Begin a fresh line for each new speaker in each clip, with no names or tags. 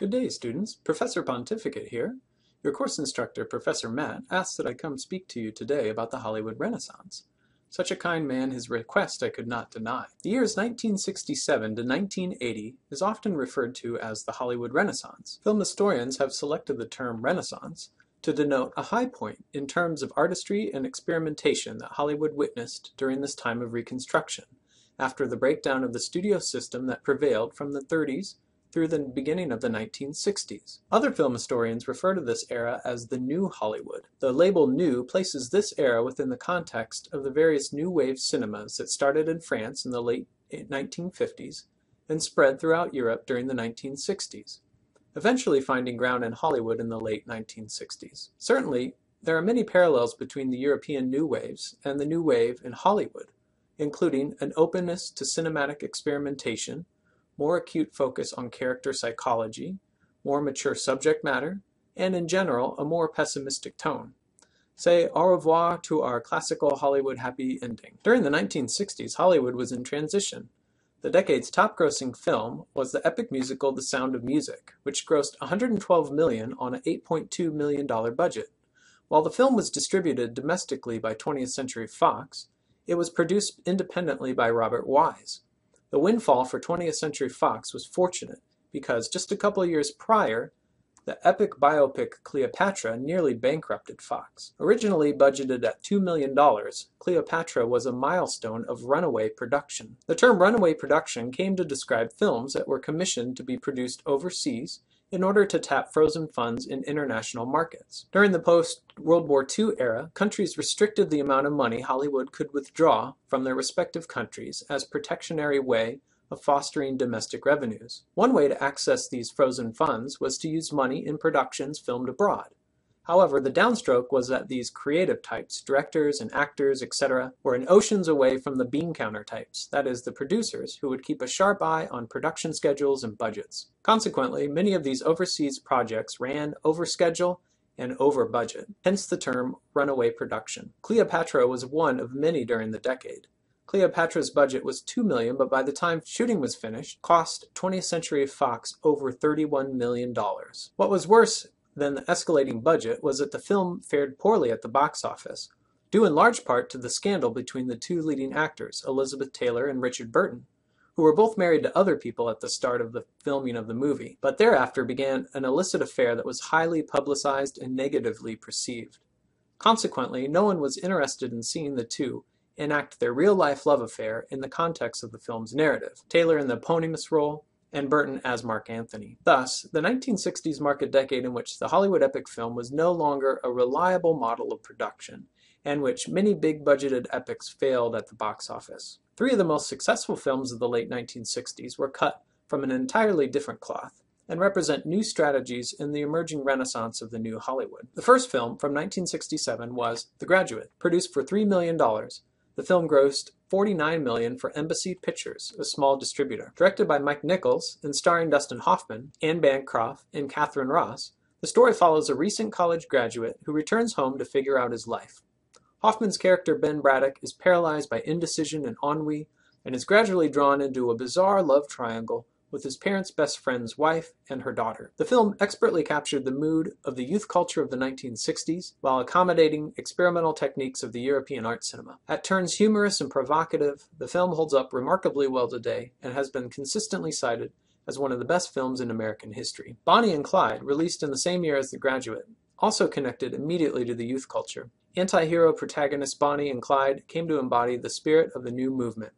Good day, students. Professor Pontificate here. Your course instructor, Professor Matt, asked that I come speak to you today about the Hollywood Renaissance. Such a kind man, his request I could not deny. The years 1967 to 1980 is often referred to as the Hollywood Renaissance. Film historians have selected the term Renaissance to denote a high point in terms of artistry and experimentation that Hollywood witnessed during this time of Reconstruction, after the breakdown of the studio system that prevailed from the 30s through the beginning of the 1960s. Other film historians refer to this era as the New Hollywood. The label New places this era within the context of the various New Wave cinemas that started in France in the late 1950s and spread throughout Europe during the 1960s, eventually finding ground in Hollywood in the late 1960s. Certainly, there are many parallels between the European New Waves and the New Wave in Hollywood, including an openness to cinematic experimentation, more acute focus on character psychology, more mature subject matter, and in general, a more pessimistic tone. Say au revoir to our classical Hollywood happy ending. During the 1960s, Hollywood was in transition. The decade's top-grossing film was the epic musical The Sound of Music, which grossed $112 million on an $8.2 million budget. While the film was distributed domestically by 20th Century Fox, it was produced independently by Robert Wise. The windfall for 20th Century Fox was fortunate because just a couple years prior, the epic biopic Cleopatra nearly bankrupted Fox. Originally budgeted at $2 million, Cleopatra was a milestone of runaway production. The term runaway production came to describe films that were commissioned to be produced overseas in order to tap frozen funds in international markets. During the post-World War II era, countries restricted the amount of money Hollywood could withdraw from their respective countries as a protectionary way of fostering domestic revenues. One way to access these frozen funds was to use money in productions filmed abroad. However, the downstroke was that these creative types, directors and actors, etc., were in oceans away from the bean counter types, that is, the producers, who would keep a sharp eye on production schedules and budgets. Consequently, many of these overseas projects ran over schedule and over budget, hence the term runaway production. Cleopatra was one of many during the decade. Cleopatra's budget was $2 million, but by the time shooting was finished, cost 20th Century Fox over $31 million. What was worse than the escalating budget was that the film fared poorly at the box office, due in large part to the scandal between the two leading actors, Elizabeth Taylor and Richard Burton, who were both married to other people at the start of the filming of the movie, but thereafter began an illicit affair that was highly publicized and negatively perceived. Consequently, no one was interested in seeing the two enact their real-life love affair in the context of the film's narrative, Taylor in the eponymous role, and Burton as Mark Antony. Thus, the 1960s marked a decade in which the Hollywood epic film was no longer a reliable model of production, and which many big-budgeted epics failed at the box office. Three of the most successful films of the late 1960s were cut from an entirely different cloth, and represent new strategies in the emerging renaissance of the new Hollywood. The first film, from 1967, was The Graduate. Produced for $3 million, the film grossed $49 million for Embassy Pictures, a small distributor. Directed by Mike Nichols and starring Dustin Hoffman, Anne Bancroft, and Katharine Ross, the story follows a recent college graduate who returns home to figure out his life. Hoffman's character Ben Braddock is paralyzed by indecision and ennui and is gradually drawn into a bizarre love triangle with his parents' best friend's wife and her daughter. The film expertly captured the mood of the youth culture of the 1960s while accommodating experimental techniques of the European art cinema. At turns humorous and provocative, the film holds up remarkably well today and has been consistently cited as one of the best films in American history. Bonnie and Clyde, released in the same year as The Graduate, also connected immediately to the youth culture. Anti-hero protagonists Bonnie and Clyde came to embody the spirit of the new movement.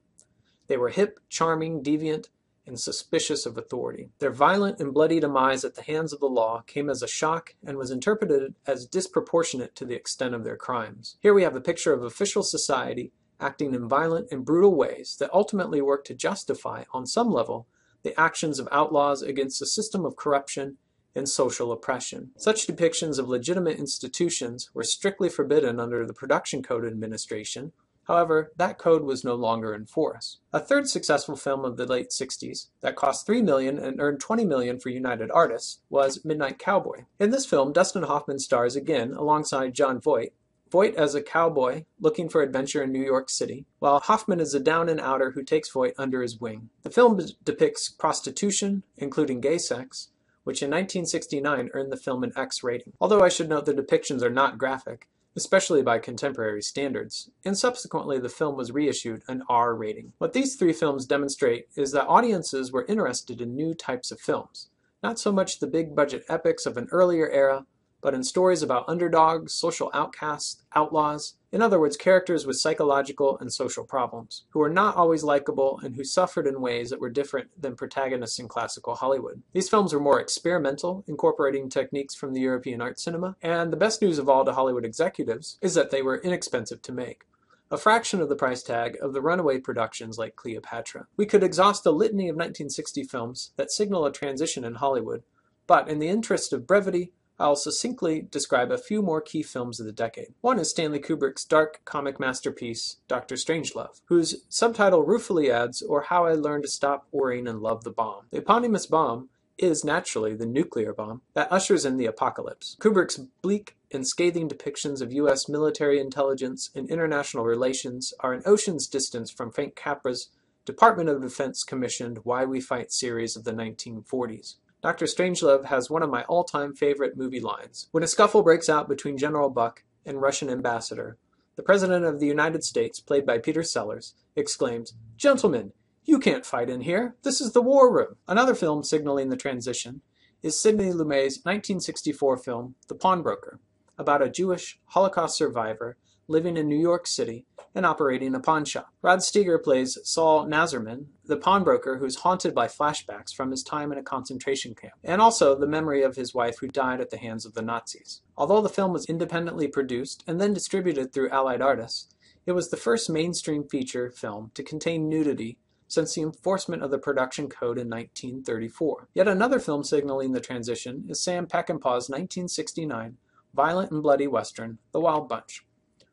They were hip, charming, deviant, and suspicious of authority. Their violent and bloody demise at the hands of the law came as a shock and was interpreted as disproportionate to the extent of their crimes. Here we have a picture of official society acting in violent and brutal ways that ultimately work to justify, on some level, the actions of outlaws against a system of corruption and social oppression. Such depictions of legitimate institutions were strictly forbidden under the Production Code Administration. However, that code was no longer in force. A third successful film of the late 60s that cost $3 million and earned $20 million for United Artists was Midnight Cowboy. In this film, Dustin Hoffman stars again alongside Jon Voight, Voight as a cowboy looking for adventure in New York City, while Hoffman is a down-and-outer who takes Voight under his wing. The film depicts prostitution, including gay sex, which in 1969 earned the film an X rating. Although I should note the depictions are not graphic, especially by contemporary standards, and subsequently the film was reissued an R rating. What these three films demonstrate is that audiences were interested in new types of films, not so much the big-budget epics of an earlier era, but in stories about underdogs, social outcasts, outlaws, in other words, characters with psychological and social problems, who were not always likable and who suffered in ways that were different than protagonists in classical Hollywood. These films were more experimental, incorporating techniques from the European art cinema, and the best news of all to Hollywood executives is that they were inexpensive to make, a fraction of the price tag of the runaway productions like Cleopatra. We could exhaust a litany of 1960 films that signal a transition in Hollywood, but in the interest of brevity, I'll succinctly describe a few more key films of the decade. One is Stanley Kubrick's dark comic masterpiece, Dr. Strangelove, whose subtitle ruefully adds, "Or How I Learned to Stop Worrying and Love the Bomb." The eponymous bomb is naturally the nuclear bomb that ushers in the apocalypse. Kubrick's bleak and scathing depictions of U.S. military intelligence and international relations are an ocean's distance from Frank Capra's Department of Defense commissioned Why We Fight series of the 1940s. Dr. Strangelove has one of my all-time favorite movie lines. When a scuffle breaks out between General Buck and Russian ambassador, the President of the United States, played by Peter Sellers, exclaims, "Gentlemen, you can't fight in here. This is the war room." Another film signaling the transition is Sidney Lumet's 1964 film, The Pawnbroker, about a Jewish Holocaust survivor living in New York City and operating a pawn shop. Rod Steiger plays Saul Nazerman, the pawnbroker who's haunted by flashbacks from his time in a concentration camp, and also the memory of his wife who died at the hands of the Nazis. Although the film was independently produced and then distributed through Allied artists, it was the first mainstream feature film to contain nudity since the enforcement of the production code in 1934. Yet another film signaling the transition is Sam Peckinpah's 1969 violent and bloody western, The Wild Bunch,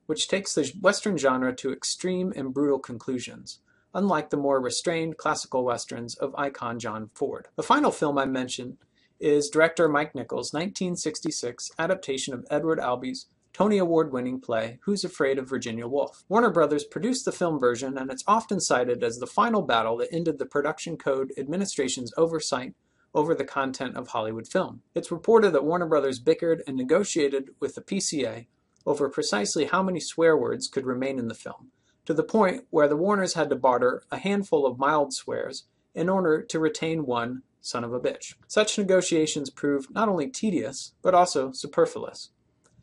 which takes the Western genre to extreme and brutal conclusions, unlike the more restrained classical westerns of icon John Ford. The final film I mentioned is director Mike Nichols' 1966 adaptation of Edward Albee's Tony Award-winning play Who's Afraid of Virginia Woolf. Warner Brothers produced the film version, and it's often cited as the final battle that ended the Production Code Administration's oversight over the content of Hollywood film. It's reported that Warner Brothers bickered and negotiated with the PCA over precisely how many swear words could remain in the film, to the point where the Warners had to barter a handful of mild swears in order to retain one son of a bitch. Such negotiations proved not only tedious, but also superfluous.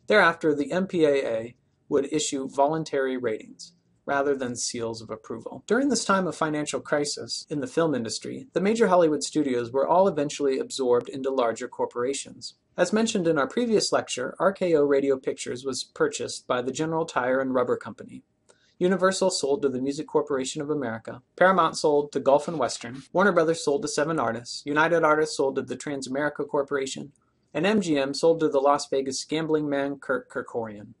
Thereafter, the MPAA would issue voluntary ratings, rather than seals of approval. During this time of financial crisis in the film industry, the major Hollywood studios were all eventually absorbed into larger corporations. As mentioned in our previous lecture, RKO Radio Pictures was purchased by the General Tire and Rubber Company. Universal sold to the Music Corporation of America. Paramount sold to Gulf and Western. Warner Brothers sold to Seven Artists. United Artists sold to the Transamerica Corporation. And MGM sold to the Las Vegas gambling man Kurt Kerkorian.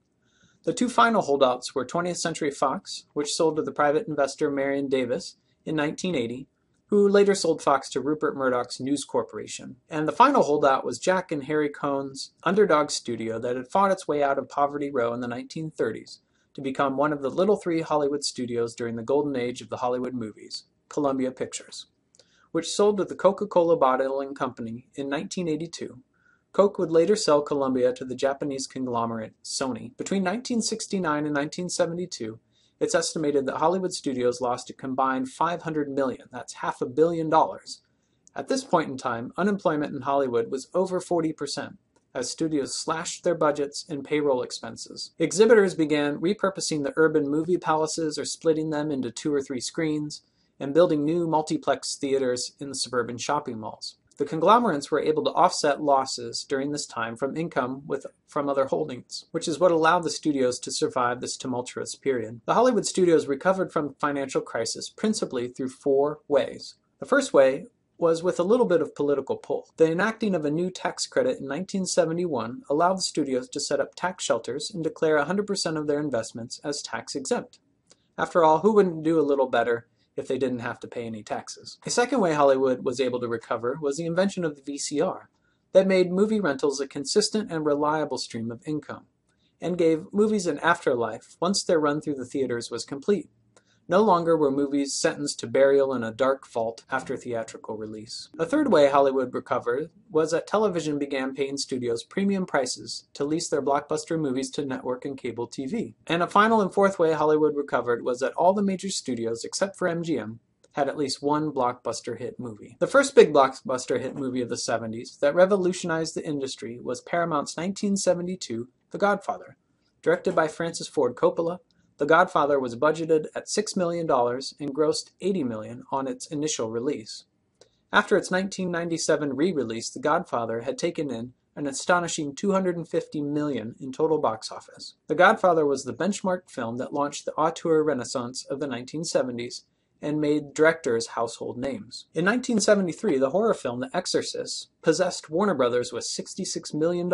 The two final holdouts were 20th Century Fox, which sold to the private investor Marion Davis in 1980, who later sold Fox to Rupert Murdoch's News Corporation. And the final holdout was Jack and Harry Cohn's Underdog Studio that had fought its way out of Poverty Row in the 1930s to become one of the Little Three Hollywood studios during the golden age of the Hollywood movies, Columbia Pictures, which sold to the Coca-Cola Bottling Company in 1982. Coke would later sell Columbia to the Japanese conglomerate Sony. Between 1969 and 1972, it's estimated that Hollywood studios lost a combined $500 million, that's $500 million. At this point in time, unemployment in Hollywood was over 40%, as studios slashed their budgets and payroll expenses. Exhibitors began repurposing the urban movie palaces or splitting them into 2 or 3 screens, and building new multiplex theaters in the suburban shopping malls. The conglomerates were able to offset losses during this time from income from other holdings, which is what allowed the studios to survive this tumultuous period. The Hollywood studios recovered from the financial crisis principally through 4 ways. The first way was with a little bit of political pull. The enacting of a new tax credit in 1971 allowed the studios to set up tax shelters and declare 100% of their investments as tax exempt. After all, who wouldn't do a little better if they didn't have to pay any taxes? A second way Hollywood was able to recover was the invention of the VCR that made movie rentals a consistent and reliable stream of income, and gave movies an afterlife once their run through the theaters was complete. No longer were movies sentenced to burial in a dark vault after theatrical release. A third way Hollywood recovered was that television began paying studios premium prices to lease their blockbuster movies to network and cable TV. And a final and fourth way Hollywood recovered was that all the major studios, except for MGM, had at least one blockbuster hit movie. The first big blockbuster hit movie of the 70s that revolutionized the industry was Paramount's 1972 The Godfather. Directed by Francis Ford Coppola, The Godfather was budgeted at $6 million and grossed $80 million on its initial release. After its 1997 re-release, The Godfather had taken in an astonishing $250 million in total box office. The Godfather was the benchmark film that launched the auteur renaissance of the 1970s and made directors household names. In 1973, the horror film The Exorcist possessed Warner Brothers with $66 million,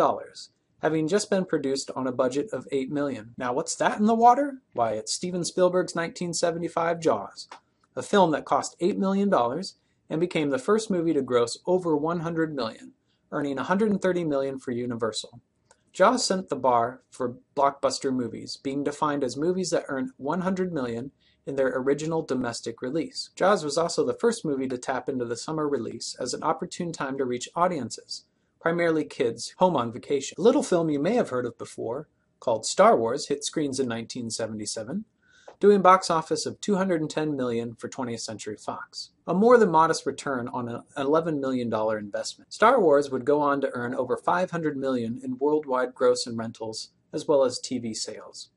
having just been produced on a budget of $8 million. Now what's that in the water? Why, it's Steven Spielberg's 1975 Jaws, a film that cost $8 million and became the first movie to gross over $100 million, earning $130 million for Universal. Jaws set the bar for blockbuster movies, being defined as movies that earned $100 million in their original domestic release. Jaws was also the first movie to tap into the summer release as an opportune time to reach audiences, primarily kids home on vacation. A little film you may have heard of before, called Star Wars, hit screens in 1977, doing box office of $210 million for 20th Century Fox. A more than modest return on an $11 million investment. Star Wars would go on to earn over $500 million in worldwide gross and rentals, as well as TV sales.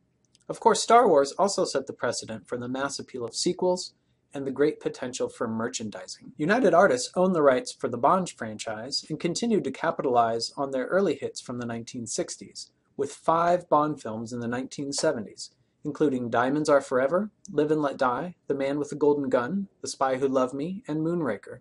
Of course, Star Wars also set the precedent for the mass appeal of sequels and the great potential for merchandising. United Artists owned the rights for the Bond franchise and continued to capitalize on their early hits from the 1960s, with 5 Bond films in the 1970s, including Diamonds Are Forever, Live and Let Die, The Man with the Golden Gun, The Spy Who Loved Me, and Moonraker.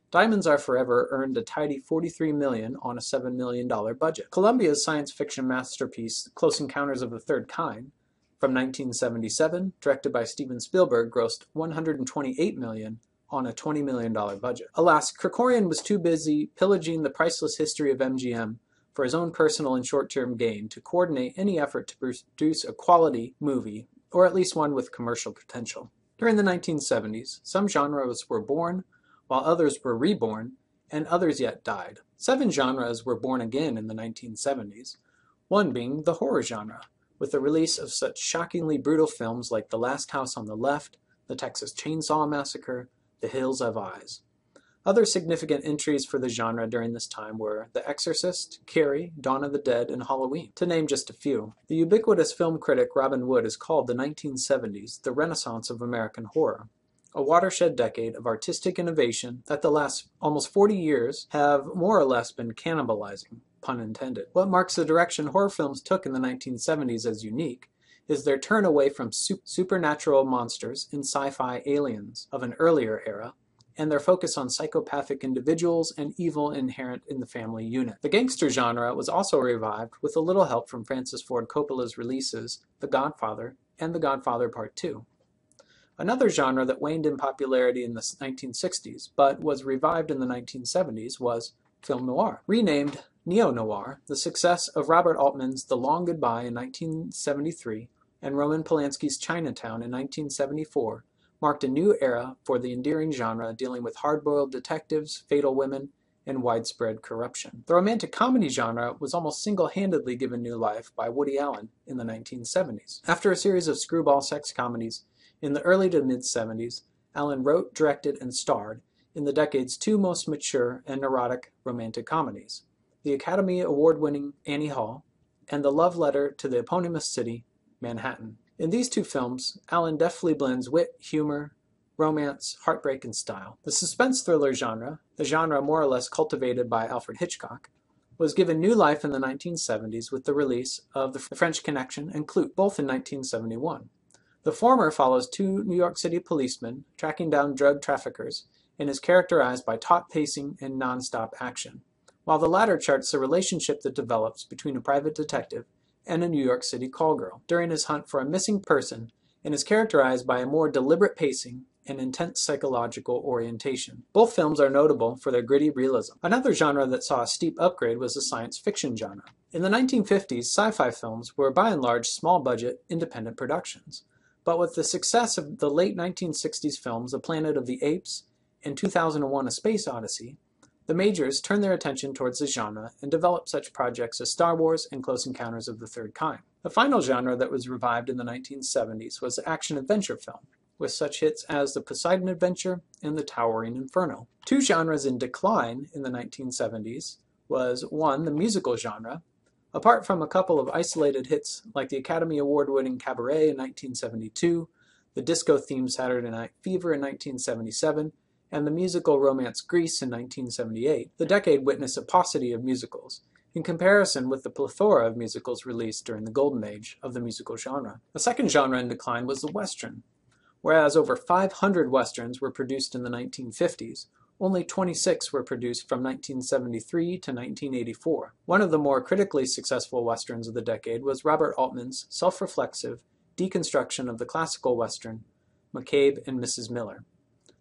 Diamonds Are Forever earned a tidy $43 million on a $7 million budget. Columbia's science fiction masterpiece, Close Encounters of the Third Kind, from 1977, directed by Steven Spielberg, grossed $128 million on a $20 million budget. Alas, Krikorian was too busy pillaging the priceless history of MGM for his own personal and short-term gain to coordinate any effort to produce a quality movie, or at least one with commercial potential. During the 1970s, some genres were born, while others were reborn, and others yet died. 7 genres were born again in the 1970s, one being the horror genre, with the release of such shockingly brutal films like The Last House on the Left, The Texas Chainsaw Massacre, The Hills Have Eyes. Other significant entries for the genre during this time were The Exorcist, Carrie, Dawn of the Dead, and Halloween, to name just a few. The ubiquitous film critic Robin Wood has called the 1970s the Renaissance of American horror, a watershed decade of artistic innovation that the last almost 40 years have more or less been cannibalizing. Pun intended. What marks the direction horror films took in the 1970s as unique is their turn away from supernatural monsters and sci-fi aliens of an earlier era, and their focus on psychopathic individuals and evil inherent in the family unit. The gangster genre was also revived with a little help from Francis Ford Coppola's releases The Godfather and The Godfather Part II. Another genre that waned in popularity in the 1960s, but was revived in the 1970s, was film noir. Renamed neo-noir, the success of Robert Altman's The Long Goodbye in 1973 and Roman Polanski's Chinatown in 1974 marked a new era for the endearing genre dealing with hard-boiled detectives, fatal women, and widespread corruption. The romantic comedy genre was almost single-handedly given new life by Woody Allen in the 1970s. After a series of screwball sex comedies in the early to mid-70s, Allen wrote, directed, and starred in the decade's 2 most mature and neurotic romantic comedies, the Academy Award-winning Annie Hall and The Love Letter to the Eponymous City, Manhattan. In these 2 films, Allen deftly blends wit, humor, romance, heartbreak, and style. The suspense thriller genre, the genre more or less cultivated by Alfred Hitchcock, was given new life in the 1970s with the release of The French Connection and Klute, both in 1971. The former follows 2 New York City policemen tracking down drug traffickers and is characterized by taut pacing and non-stop action, while the latter charts the relationship that develops between a private detective and a New York City call girl during his hunt for a missing person and is characterized by a more deliberate pacing and intense psychological orientation. Both films are notable for their gritty realism. Another genre that saw a steep upgrade was the science fiction genre. In the 1950s, sci-fi films were by and large small-budget, independent productions. But with the success of the late 1960s films The Planet of the Apes and 2001: A Space Odyssey, the majors turned their attention towards the genre and developed such projects as Star Wars and Close Encounters of the Third Kind. The final genre that was revived in the 1970s was the action-adventure film, with such hits as The Poseidon Adventure and The Towering Inferno. Two genres in decline in the 1970s was, one, the musical genre. Apart from a couple of isolated hits like the Academy Award-winning Cabaret in 1972, the disco-themed Saturday Night Fever in 1977, and the musical romance Grease in 1978, the decade witnessed a paucity of musicals, in comparison with the plethora of musicals released during the golden age of the musical genre. The second genre in decline was the Western. Whereas over 500 Westerns were produced in the 1950s, only 26 were produced from 1973 to 1984. One of the more critically successful Westerns of the decade was Robert Altman's self-reflexive deconstruction of the classical Western, McCabe and Mrs. Miller,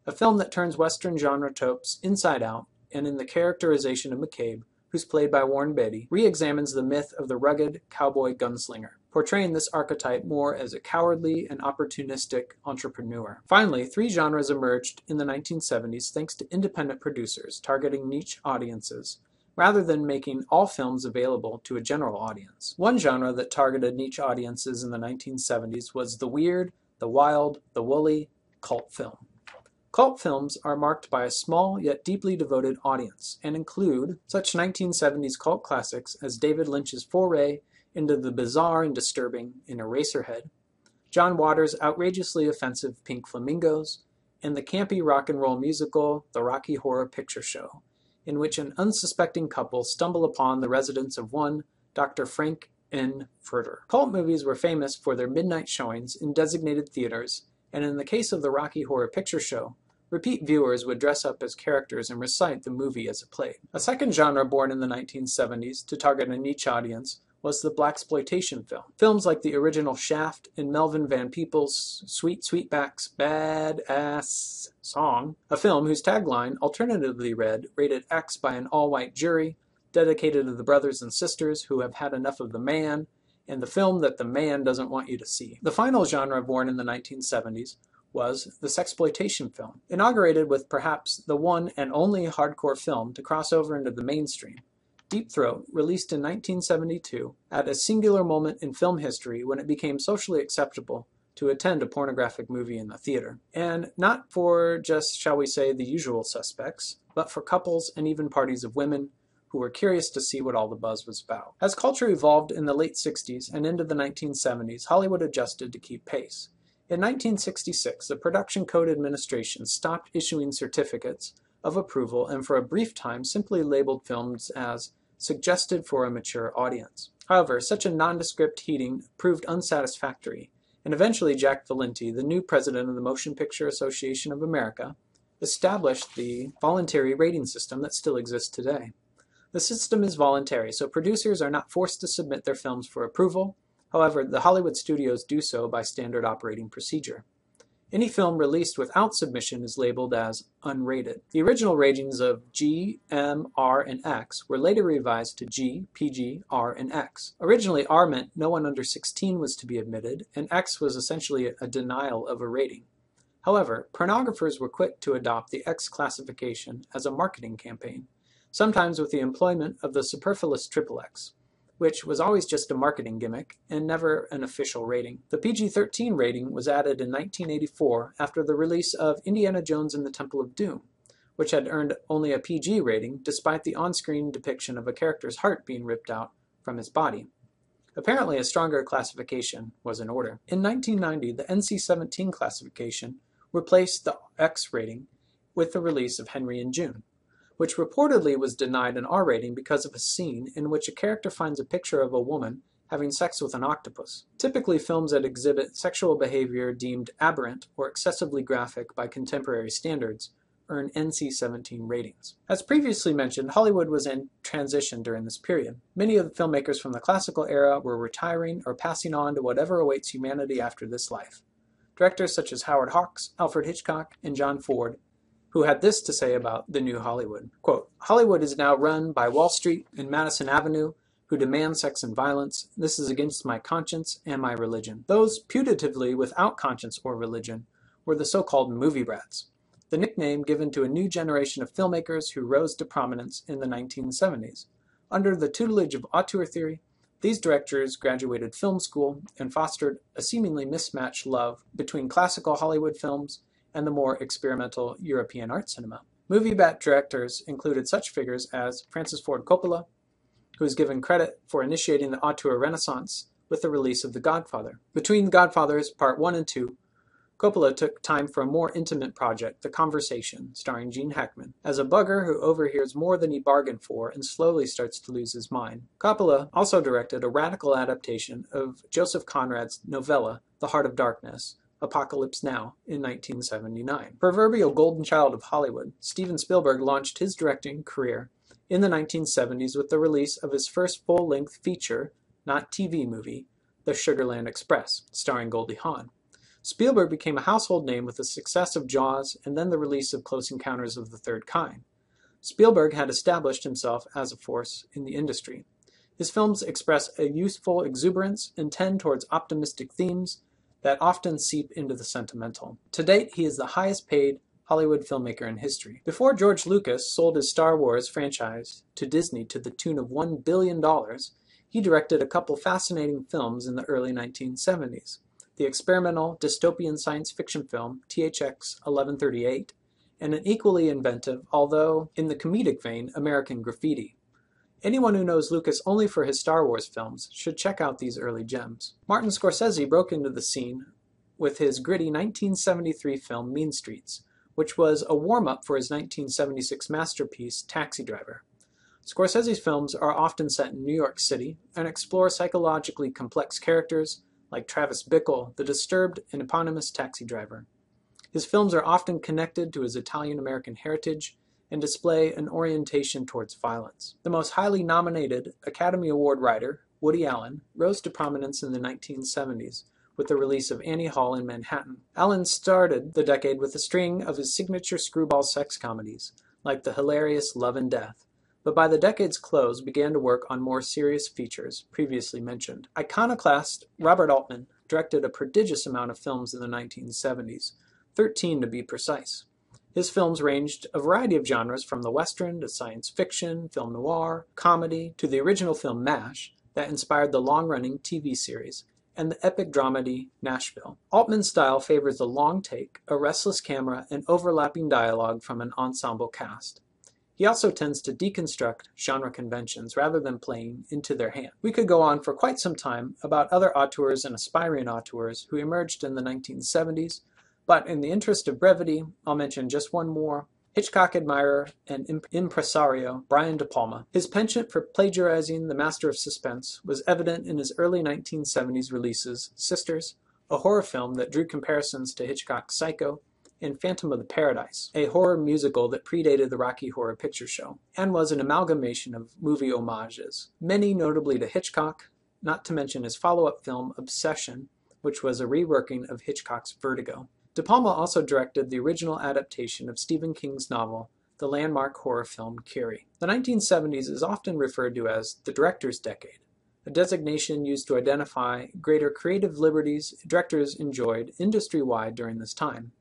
a film that turns Western genre tropes inside out, and in the characterization of McCabe, who's played by Warren Beatty, re-examines the myth of the rugged cowboy gunslinger, portraying this archetype more as a cowardly and opportunistic entrepreneur. Finally, three genres emerged in the 1970s thanks to independent producers targeting niche audiences, rather than making all films available to a general audience. One genre that targeted niche audiences in the 1970s was the weird, the wild, the woolly cult film. Cult films are marked by a small yet deeply devoted audience and include such 1970s cult classics as David Lynch's foray into the bizarre and disturbing in Eraserhead, John Waters' outrageously offensive Pink Flamingos, and the campy rock and roll musical The Rocky Horror Picture Show, in which an unsuspecting couple stumble upon the residence of one Dr. Frank N. Furter. Cult movies were famous for their midnight showings in designated theaters, and in the case of the Rocky Horror Picture Show, repeat viewers would dress up as characters and recite the movie as it played. A second genre born in the 1970s to target a niche audience was the blaxploitation film. Films like the original Shaft and Melvin Van Peebles' Sweet Sweetback's Bad Ass Song, a film whose tagline alternatively read, rated X by an all-white jury, dedicated to the brothers and sisters who have had enough of the man, and the film that the man doesn't want you to see. The final genre born in the 1970s was the sexploitation film, inaugurated with perhaps the one and only hardcore film to cross over into the mainstream. Deep Throat, released in 1972, at a singular moment in film history when it became socially acceptable to attend a pornographic movie in the theater. And not for just, shall we say, the usual suspects, but for couples and even parties of women who were curious to see what all the buzz was about. As culture evolved in the late 60s and into the 1970s, Hollywood adjusted to keep pace. In 1966, the Production Code Administration stopped issuing certificates of approval and for a brief time simply labeled films as suggested for a mature audience. However, such a nondescript heeding proved unsatisfactory, and eventually Jack Valenti, the new president of the Motion Picture Association of America, established the voluntary rating system that still exists today. The system is voluntary, so producers are not forced to submit their films for approval. However, the Hollywood studios do so by standard operating procedure. Any film released without submission is labeled as unrated. The original ratings of G, M, R, and X were later revised to G, PG, R, and X. Originally, R meant no one under 16 was to be admitted, and X was essentially a denial of a rating. However, pornographers were quick to adopt the X classification as a marketing campaign, sometimes with the employment of the superfluous XXX, which was always just a marketing gimmick and never an official rating. The PG-13 rating was added in 1984 after the release of Indiana Jones and the Temple of Doom, which had earned only a PG rating despite the on-screen depiction of a character's heart being ripped out from his body. Apparently, a stronger classification was in order. In 1990, the NC-17 classification replaced the X rating with the release of Henry and June, which reportedly was denied an R rating because of a scene in which a character finds a picture of a woman having sex with an octopus. Typically, films that exhibit sexual behavior deemed aberrant or excessively graphic by contemporary standards earn NC-17 ratings. As previously mentioned, Hollywood was in transition during this period. Many of the filmmakers from the classical era were retiring or passing on to whatever awaits humanity after this life. Directors such as Howard Hawks, Alfred Hitchcock, and John Ford, who had this to say about the new Hollywood. Quote, "Hollywood is now run by Wall Street and Madison Avenue, who demand sex and violence. This is against my conscience and my religion. Those putatively without conscience or religion were the so-called movie brats, the nickname given to a new generation of filmmakers who rose to prominence in the 1970s. Under the tutelage of auteur theory, these directors graduated film school and fostered a seemingly mismatched love between classical Hollywood films and the more experimental European art cinema. Movie brat directors included such figures as Francis Ford Coppola, who is given credit for initiating the auteur renaissance with the release of The Godfather. Between The Godfathers Part 1 and 2, Coppola took time for a more intimate project, The Conversation, starring Gene Hackman, as a bugger who overhears more than he bargained for and slowly starts to lose his mind. Coppola also directed a radical adaptation of Joseph Conrad's novella, The Heart of Darkness, Apocalypse Now, in 1979. Proverbial golden child of Hollywood, Steven Spielberg launched his directing career in the 1970s with the release of his first full-length feature, not TV movie, The Sugarland Express, starring Goldie Hawn. Spielberg became a household name with the success of Jaws and then the release of Close Encounters of the Third Kind. Spielberg had established himself as a force in the industry. His films express a youthful exuberance and tend towards optimistic themes that often seep into the sentimental. To date, he is the highest paid Hollywood filmmaker in history. Before George Lucas sold his Star Wars franchise to Disney to the tune of $1 billion, he directed a couple fascinating films in the early 1970s. The experimental dystopian science fiction film THX 1138, and an equally inventive, although in the comedic vein, American Graffiti. Anyone who knows Lucas only for his Star Wars films should check out these early gems. Martin Scorsese broke into the scene with his gritty 1973 film Mean Streets, which was a warm-up for his 1976 masterpiece Taxi Driver. Scorsese's films are often set in New York City and explore psychologically complex characters like Travis Bickle, the disturbed and eponymous taxi driver. His films are often connected to his Italian-American heritage and display an orientation towards violence. The most highly nominated Academy Award writer, Woody Allen, rose to prominence in the 1970s with the release of Annie Hall in Manhattan. Allen started the decade with a string of his signature screwball sex comedies, like the hilarious Love and Death, but by the decade's close began to work on more serious features previously mentioned. Iconoclast Robert Altman directed a prodigious amount of films in the 1970s, 13 to be precise. His films ranged a variety of genres from the Western to science fiction, film noir, comedy, to the original film MASH that inspired the long-running TV series, and the epic dramedy Nashville. Altman's style favors the long take, a restless camera, and overlapping dialogue from an ensemble cast. He also tends to deconstruct genre conventions rather than playing into their hand. We could go on for quite some time about other auteurs and aspiring auteurs who emerged in the 1970s, but in the interest of brevity, I'll mention just one more: Hitchcock admirer and impresario Brian De Palma. His penchant for plagiarizing the master of suspense was evident in his early 1970s releases Sisters, a horror film that drew comparisons to Hitchcock's Psycho, and Phantom of the Paradise, a horror musical that predated the Rocky Horror Picture Show, and was an amalgamation of movie homages, many notably to Hitchcock, not to mention his follow-up film Obsession, which was a reworking of Hitchcock's Vertigo. De Palma also directed the original adaptation of Stephen King's novel, the landmark horror film Carrie. The 1970s is often referred to as the director's decade, a designation used to identify greater creative liberties directors enjoyed industry-wide during this time.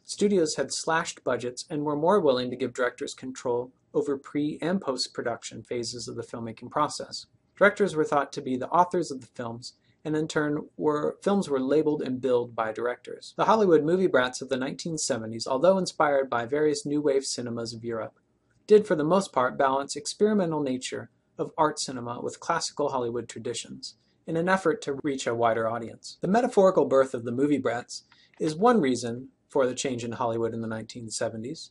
Studios had slashed budgets and were more willing to give directors control over pre- and post-production phases of the filmmaking process. Directors were thought to be the authors of the films, and in turn, films were labeled and billed by directors. The Hollywood movie brats of the 1970s, although inspired by various new wave cinemas of Europe, did for the most part balance experimental nature of art cinema with classical Hollywood traditions, in an effort to reach a wider audience. The metaphorical birth of the movie brats is one reason for the change in Hollywood in the 1970s.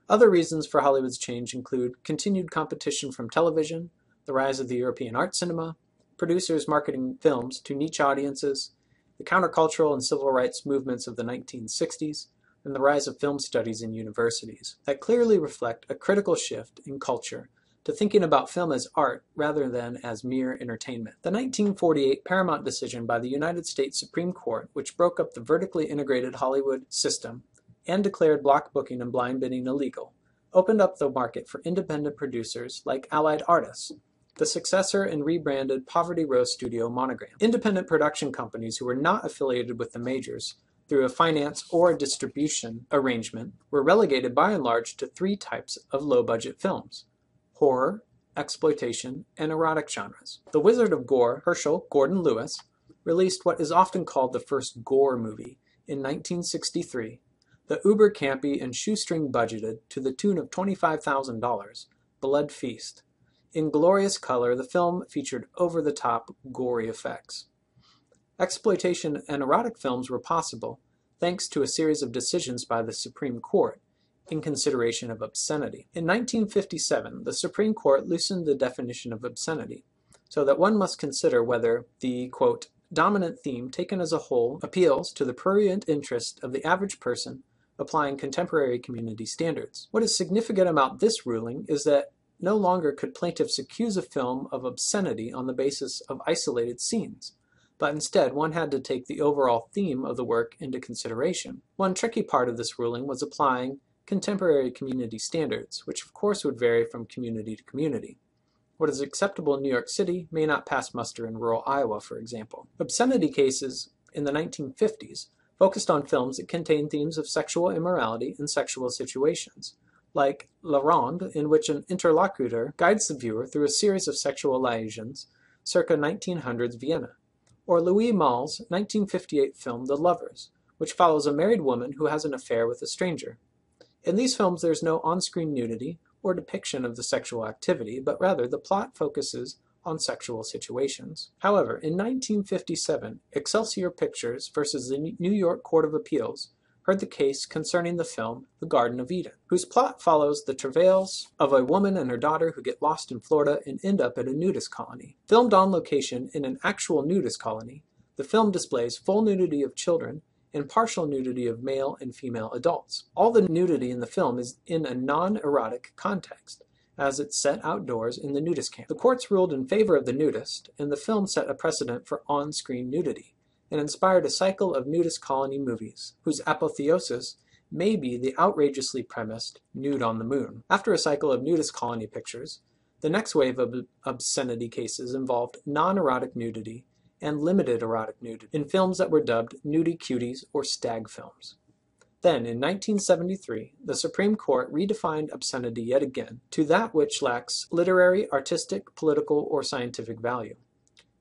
Other reasons for Hollywood's change include continued competition from television, the rise of the European art cinema, producers marketing films to niche audiences, the countercultural and civil rights movements of the 1960s, and the rise of film studies in universities that clearly reflect a critical shift in culture to thinking about film as art rather than as mere entertainment. The 1948 Paramount decision by the United States Supreme Court, which broke up the vertically integrated Hollywood system and declared block booking and blind bidding illegal, opened up the market for independent producers like Allied Artists, the successor and rebranded Poverty Row Studio Monogram. Independent production companies who were not affiliated with the majors through a finance or a distribution arrangement were relegated by and large to three types of low-budget films: horror, exploitation, and erotic genres. The Wizard of Gore, Herschel Gordon Lewis, released what is often called the first gore movie in 1963, the uber-campy and shoestring-budgeted to the tune of $25,000, Blood Feast. In glorious color, the film featured over-the-top, gory effects. Exploitation and erotic films were possible thanks to a series of decisions by the Supreme Court in consideration of obscenity. In 1957, the Supreme Court loosened the definition of obscenity so that one must consider whether the, quote, dominant theme taken as a whole appeals to the prurient interest of the average person applying contemporary community standards. What is significant about this ruling is that no longer could plaintiffs accuse a film of obscenity on the basis of isolated scenes, but instead one had to take the overall theme of the work into consideration. One tricky part of this ruling was applying contemporary community standards, which of course would vary from community to community. What is acceptable in New York City may not pass muster in rural Iowa, for example. Obscenity cases in the 1950s focused on films that contained themes of sexual immorality and sexual situations, like La Ronde, in which an interlocutor guides the viewer through a series of sexual liaisons circa 1900s Vienna, or Louis Malle's 1958 film The Lovers, which follows a married woman who has an affair with a stranger. In these films there's no on-screen nudity or depiction of the sexual activity, but rather the plot focuses on sexual situations. However, in 1957, Excelsior Pictures versus the New York Court of Appeals heard the case concerning the film The Garden of Eden, whose plot follows the travails of a woman and her daughter who get lost in Florida and end up at a nudist colony. Filmed on location in an actual nudist colony, the film displays full nudity of children and partial nudity of male and female adults. All the nudity in the film is in a non-erotic context, as it's set outdoors in the nudist camp. The courts ruled in favor of the nudist, and the film set a precedent for on-screen nudity, and inspired a cycle of nudist colony movies, whose apotheosis may be the outrageously premised Nude on the Moon. After a cycle of nudist colony pictures, the next wave of obscenity cases involved non-erotic nudity and limited erotic nudity in films that were dubbed nudie cuties or stag films. Then, in 1973, the Supreme Court redefined obscenity yet again to that which lacks literary, artistic, political, or scientific value.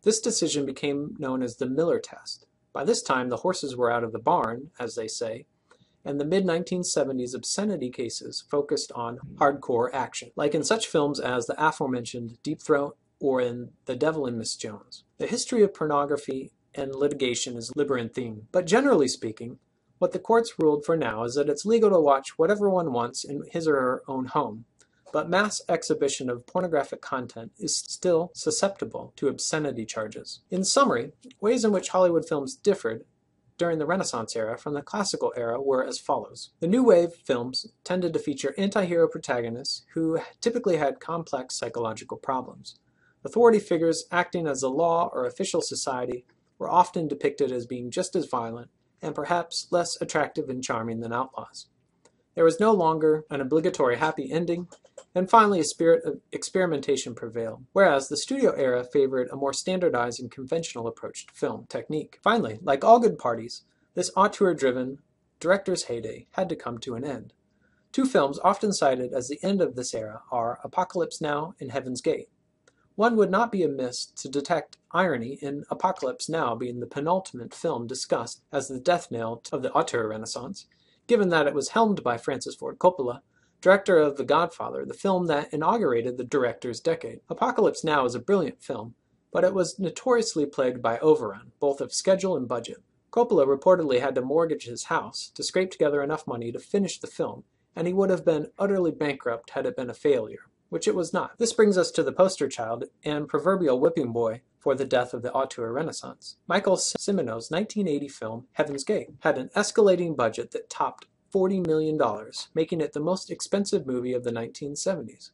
This decision became known as the Miller Test. By this time, the horses were out of the barn, as they say, and the mid-1970s obscenity cases focused on hardcore action, like in such films as the aforementioned Deep Throat or in The Devil and Miss Jones. The history of pornography and litigation is labyrinthine, but generally speaking, what the courts ruled for now is that it's legal to watch whatever one wants in his or her own home, but mass exhibition of pornographic content is still susceptible to obscenity charges. In summary, ways in which Hollywood films differed during the Renaissance era from the classical era were as follows. The New Wave films tended to feature anti-hero protagonists who typically had complex psychological problems. Authority figures acting as the law or official society were often depicted as being just as violent and perhaps less attractive and charming than outlaws. There was no longer an obligatory happy ending, and finally a spirit of experimentation prevailed, whereas the studio era favored a more standardized and conventional approach to film technique. Finally, like all good parties, this auteur-driven director's heyday had to come to an end. Two films often cited as the end of this era are Apocalypse Now and Heaven's Gate. One would not be amiss to detect irony in Apocalypse Now being the penultimate film discussed as the death knell of the auteur renaissance, given that it was helmed by Francis Ford Coppola, director of The Godfather, the film that inaugurated the director's decade. Apocalypse Now is a brilliant film, but it was notoriously plagued by overrun, both of schedule and budget. Coppola reportedly had to mortgage his house to scrape together enough money to finish the film, and he would have been utterly bankrupt had it been a failure, which it was not. This brings us to the poster child and proverbial whipping boy for the death of the auteur renaissance. Michael Cimino's 1980 film, Heaven's Gate, had an escalating budget that topped $40 million, making it the most expensive movie of the 1970s.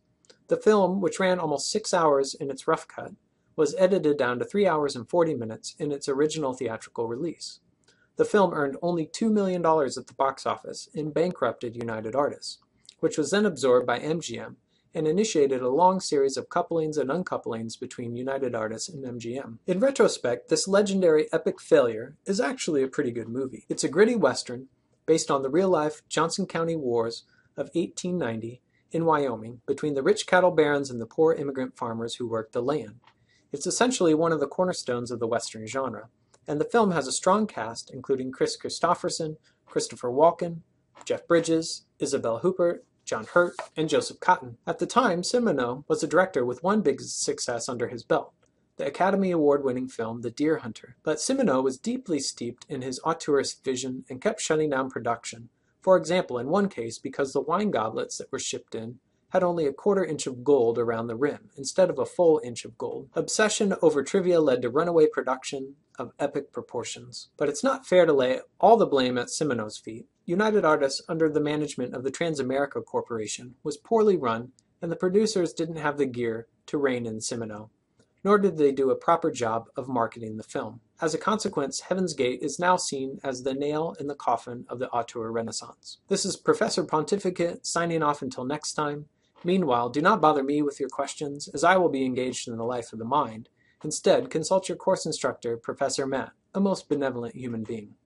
The film, which ran almost 6 hours in its rough cut, was edited down to 3 hours and 40 minutes in its original theatrical release. The film earned only $2 million at the box office and bankrupted United Artists, which was then absorbed by MGM and initiated a long series of couplings and uncouplings between United Artists and MGM. In retrospect, this legendary epic failure is actually a pretty good movie. It's a gritty western based on the real-life Johnson County Wars of 1890 in Wyoming between the rich cattle barons and the poor immigrant farmers who worked the land. It's essentially one of the cornerstones of the Western genre, and the film has a strong cast including Kris Kristofferson, Christopher Walken, Jeff Bridges, Isabelle Huppert, John Hurt, and Joseph Cotten. At the time, Cimino was a director with one big success under his belt, the Academy Award-winning film The Deer Hunter. But Cimino was deeply steeped in his auteurist vision and kept shutting down production. For example, in one case, because the wine goblets that were shipped in had only a quarter inch of gold around the rim, instead of a full inch of gold. Obsession over trivia led to runaway production of epic proportions. But it's not fair to lay all the blame at Cimino's feet. United Artists, under the management of the Transamerica Corporation, was poorly run, and the producers didn't have the gear to rein in Cimino, nor did they do a proper job of marketing the film. As a consequence, Heaven's Gate is now seen as the nail in the coffin of the auteur renaissance. This is Professor Pontificate signing off until next time. Meanwhile, do not bother me with your questions, as I will be engaged in the life of the mind. Instead, consult your course instructor, Professor Matt, a most benevolent human being.